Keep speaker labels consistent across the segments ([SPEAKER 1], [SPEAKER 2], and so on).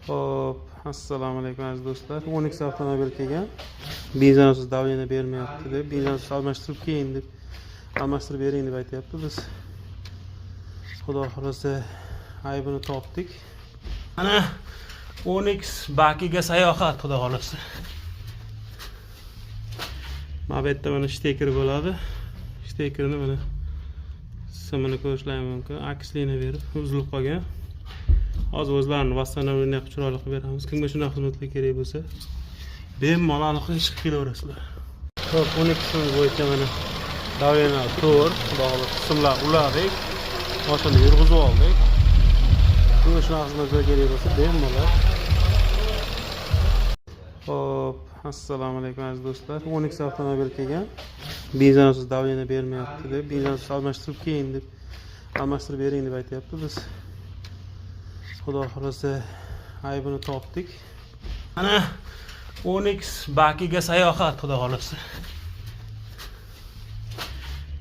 [SPEAKER 1] Hop, assalomu alaykum aziz do'stlar. 12 avtomobil kelgan. Benzinsiz davleniya bermayapti deb, benzinsiz almashtirib keyin deb, almashtirib bering deb aytyapti. Biz xudo xolasa aybini topdik. Ana 10x bakiga sayohat xudo xolasa. Mana bu yerda mana shtekер bo'ladi. Shtekерni mana simini ko'rishlaring mumkin. Aksligini berib, uzilib qolgan. Hozir o'zlarini vassanovleniya qilib chiroyli qilib beramiz. Kimga shunday xizmatlar kerak bo'lsa, bemalol chiqib kelaverasizlar. Xo'p, 12 bo'yicha mana davleniya to'g'ri, xudo xolasa simlar uladik. Mashina yurg'izib oldik. Kimga shunday xizmatlar kerak bo'lsa, bemalol. Hop, assalomu alaykum aziz do'stlar. 12 avtomobil kelgan. Benzinsiz davleniya bermayapti deb, benzinsiz almashtirib keyin deb, almashtirib bering deb aytyapti. Biz xudo xolasa aybini topdik. Ana 10x bakiga sayohat xudo xolasa.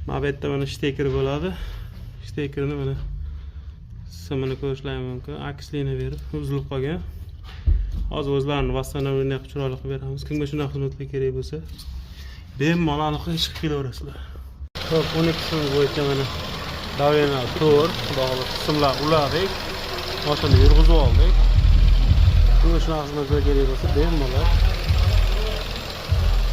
[SPEAKER 1] Mana bu yerda mana shtekер bo'ladi. Shtekерni mana simini ko'rishlaring mumkin. Aksligini berib, uzilib qolgan. Hozir o'zlarini vassanovleniya qilib chiroyli qilib beramiz. Kimga shunday xizmatlar kerak bo'lsa, bemalol chiqib kelaverasizlar. Xo'p, 12 bo'yicha mana davleniya to'g'ri, xudo xolasa simlar uladik. Mashina yurg'izib oldik. Kimga shunday xizmatlar kerak bo'lsa, bemalol.